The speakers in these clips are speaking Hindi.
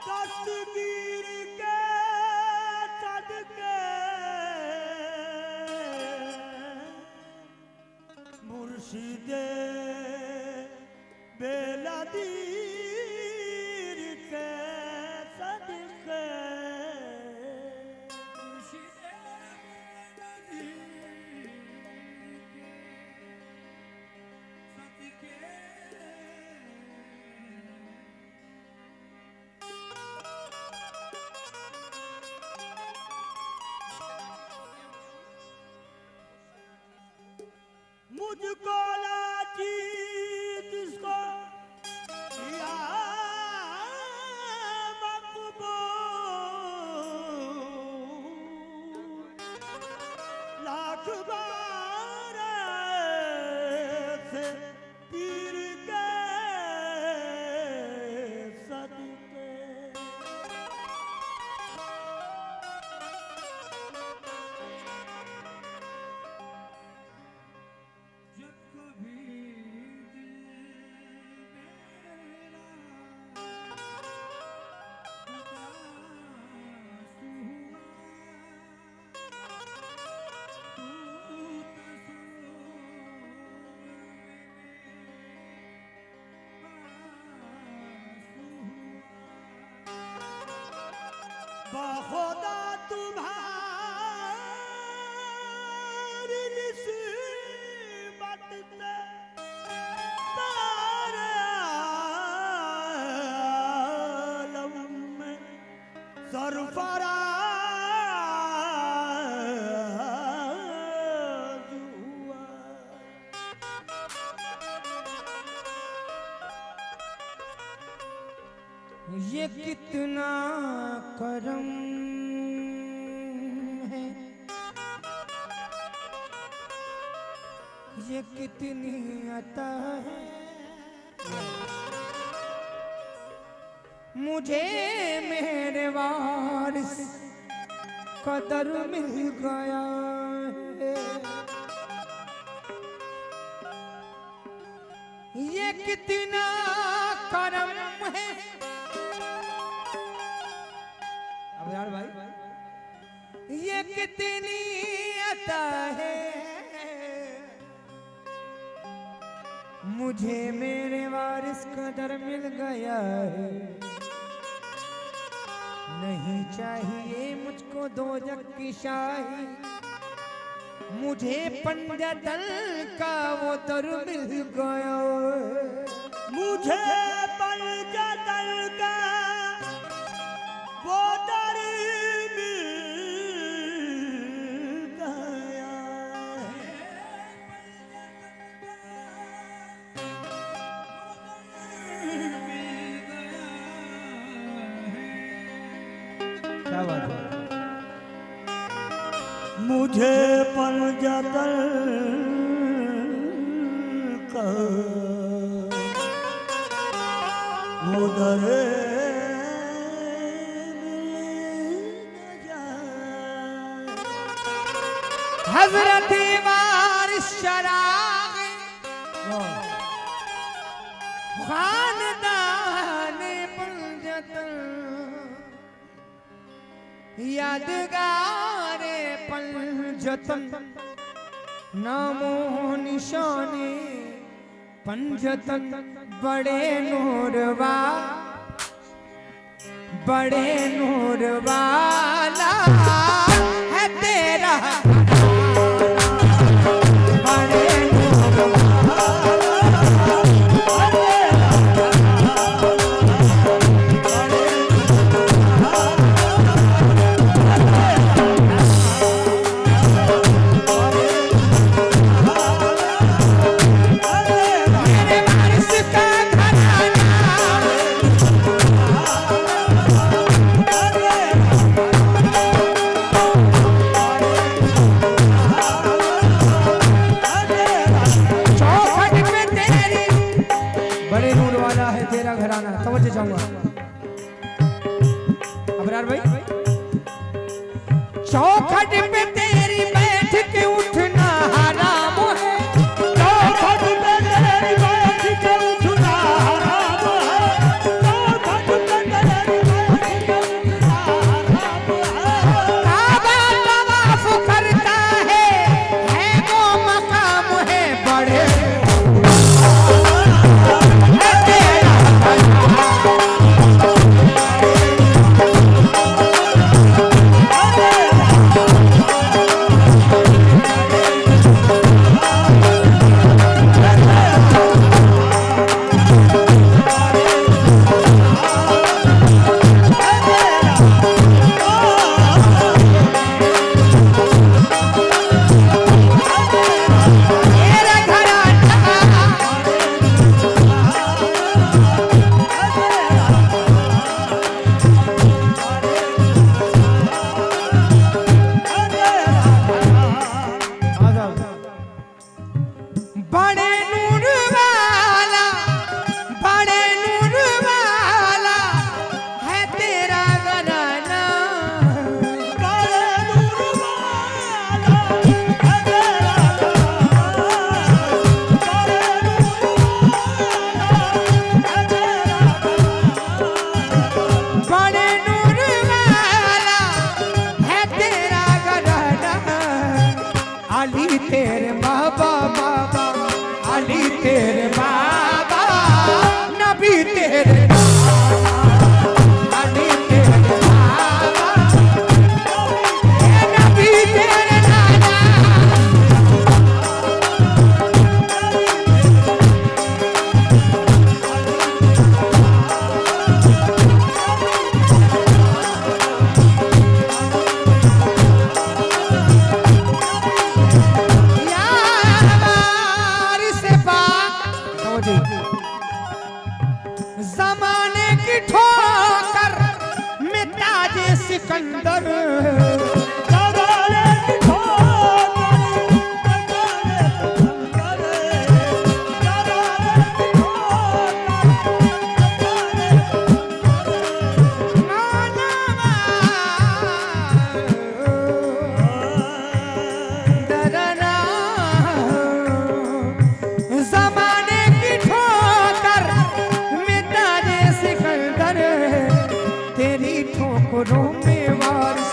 दस्तगीर के सदके मुर्शिदे बेलादीर के सदके मुझको लाची जिसको या मकबूल लाख बार से पीर के सदके बखुदा तुम्हारी निस्बत से तारे आलम में सरफराज हुआ। ये कितना करम है, ये कितनी अता है, मुझे मेरे वारिस कदर मिल गया है। ये कितना करम है यार भाई, ये कितनी अता है, मुझे मेरे वारिस कदर मिल गया है। नहीं चाहिए मुझको दोजख की शाही, मुझे पंजतन का वो दर मिल गया है। मुझे पंजतन का वो दर मिल गया है। क्या बात है। मुझे पंजतन का वो दर हजरत वारिस शराग खानदान पंजतन, यादगार पंजतन, नामो निशाने पंजतन। बड़े नूर वाला है तेरा चौखट पे तेरी बैठ के उठना हराम है, चौखट पे तेरी बैठ के उठना हराम है, चौखट पे तेरी बैठ सिकंदर जमाने की ठोकर में ताजे सिकंदर तेरी ठोकरों में वारिस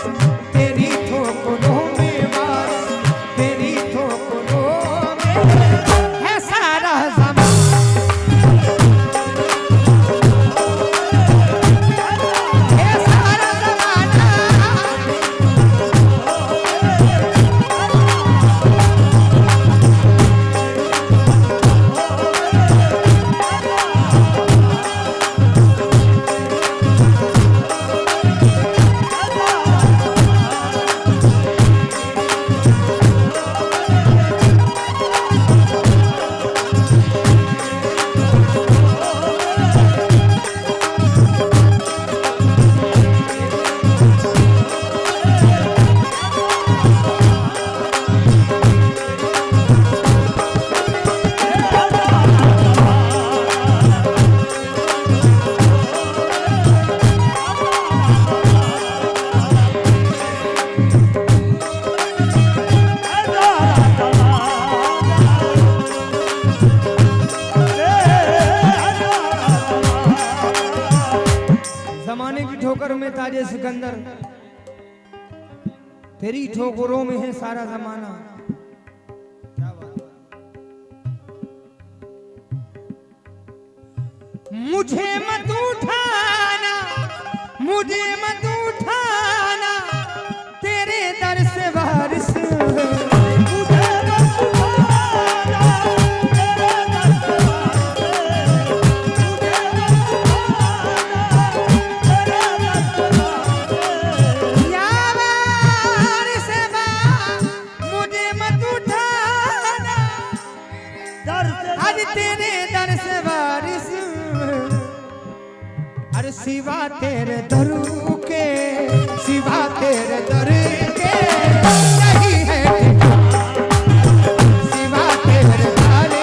तेरी ठोकरों में वारिस तेरी ठोकरों में है सारा ज़माना है सारा ज़माना जमाने की ठोकर में ताजे सिकंदर तेरी ठोकरों में है सारा जमाना। क्या बात है? मुझे मत उठाना मुझे मत उठाना तेरे दर से वारिस सिवा तेरे दर के सिवा तेरे दर के नहीं है सिवा तेरे दर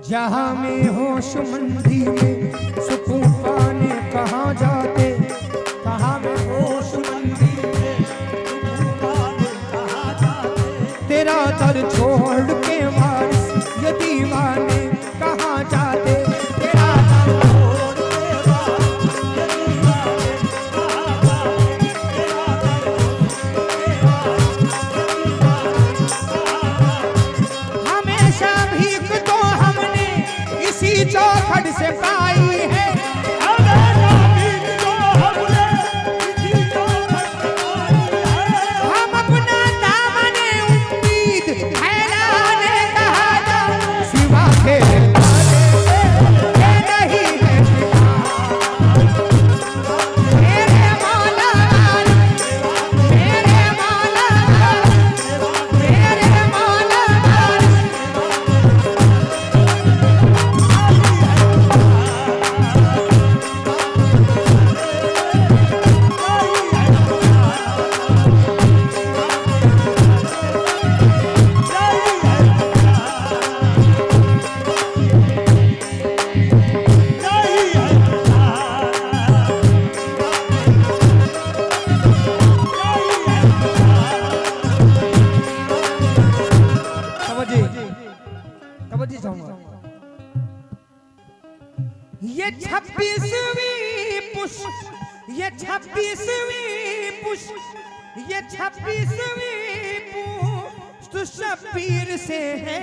जहाँ में होशमंदी में सुकून पाने कहाँ जाते कहाँ में होशमंदी में सुकून पाने कहाँ जाते तेरा दर छोड़ के वारिस ये दीवाने कहाँ जाते तेरा दर छोड़ के वारिस ये दीवाने कहाँ जाते तेरा दर हमेशा भीख तो हमने इसी चौखट से पाई है हम अपना दामने उम्मीद फैलाने कहा था सिवा तेरे नहीं है मेरे मौला मेरे मौला मेरे मौला ये 26वीं पुष्प ये 26वीं पुष्ट शब्बीर से है।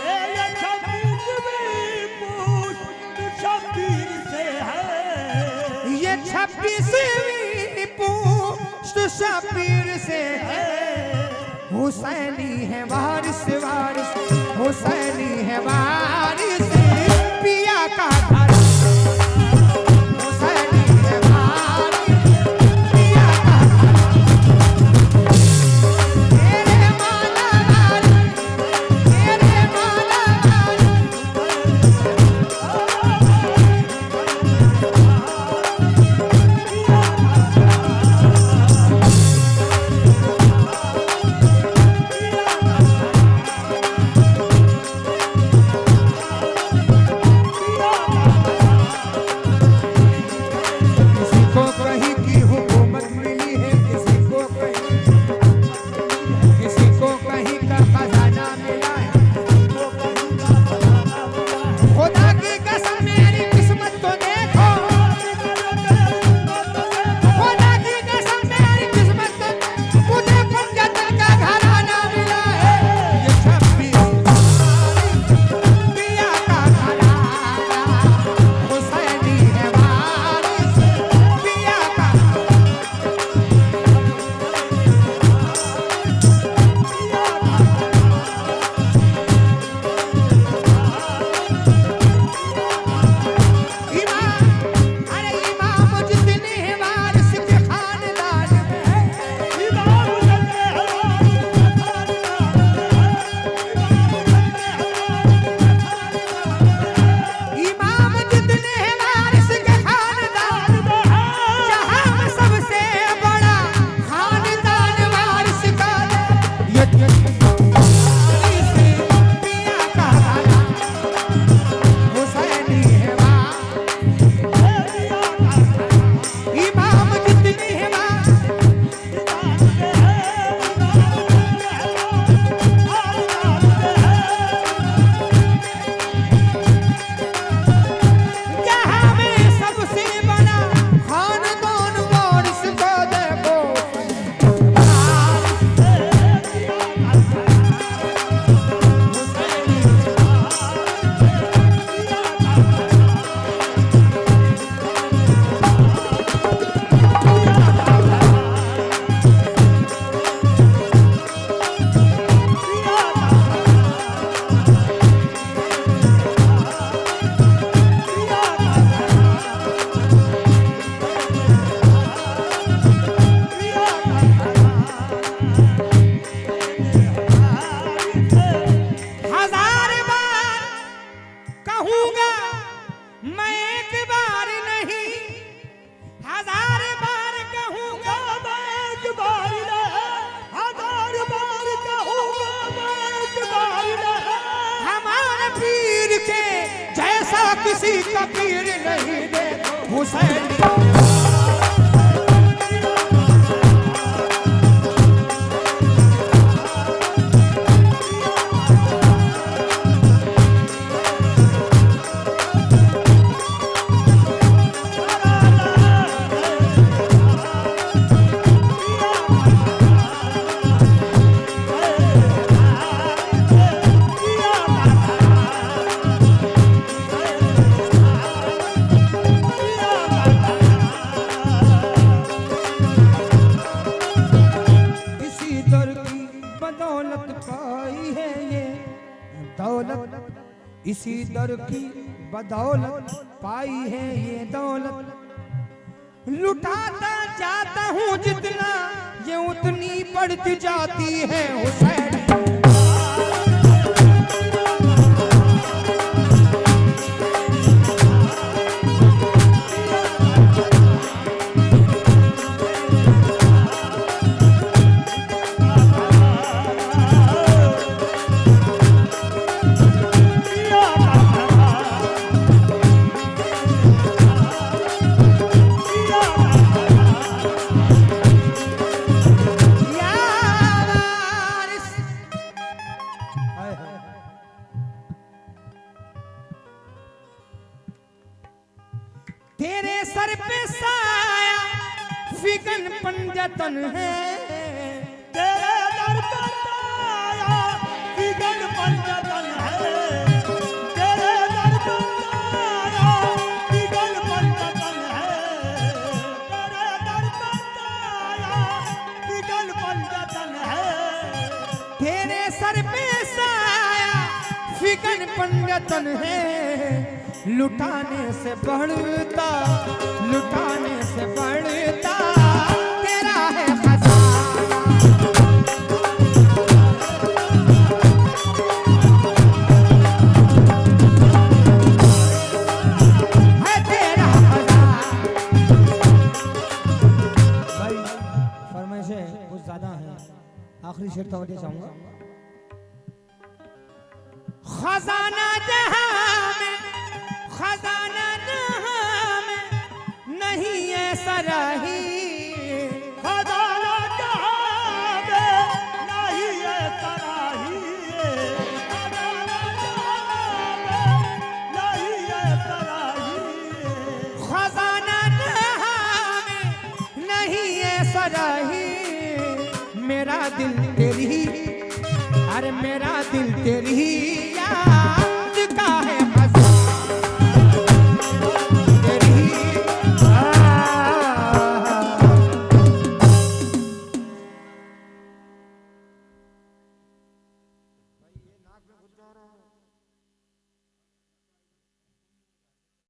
ये 26वीं पुष्ट शब्बीर से है। ये 26वीं पुष्ट शब्बीर से है। हुसैनी है वारिस वारिस, हुसैनी है वारिस पिया का घर। हुसैनी है वारिस पिया का घर। तेरे मौला वारिस, तेरे मौला किसी को कहीं की हुकूमत मिली है, किसी को कहीं का खजाना मिला है। खुदा की कसम मेरी किस्मत तो देखो, खुदा की कसम मेरी किस्मत तो मुझे पंजत का घराना मिला है। ये 26 पिया का घराना, हुसैनी है वारिस पिया का। इमाम, अरे इमाम जितने हैं वारिस के खानदान में है। इमाम जितने हैं वारिस के खानदान में है। जहां में सबसे बड़ा खानदान वारिस का है। ये वारिस पिया का घराना, हुसैनी है इमाम जितने हैं जहां में सबसे बड़ा खानदान वारिस को देखो। हजार बार कहूंगा मैं एक बार नहीं, हजार बार कहूंगा मैं एक बार नहीं, हजार बार कहूंगा मैं एक बार नहीं। हमारे पीर के जैसा किसी का पीर नहीं देखो। हुसैनी इसी दर की बदौलत पाई है ये दौलत, इसी दर की बदौलत पाई है ये दौलत। लुटाता जाता हूँ जितना ये उतनी बढ़ती जाती है। हुसैन या वारिस पंजतन है, तेरे दर पर आया विगन पंजतन है, तेरे दर पर आया विगन पंजतन है, तेरे दर पर आया विगन पंजतन है, तेरे सर पे साया फिकन पंजतन है, लुटाने से बढ़ता, लुटाने से बढ़ता तेरा है खजाना, है तेरा खजाना। भाई फरमाइशें कुछ ज्यादा हैं, आखिरी शेर तवज्जो चाहूंगा। खजाना जहां में, खजाना जहां में नहीं ऐसा रही, खजाना जहां में नहीं ऐसा रही, खजाना जहां में नहीं ऐसा रही, खजाना जहां में नहीं ऐसा रही, मेरा दिल तेरी, अरे मेरा दिल तेरी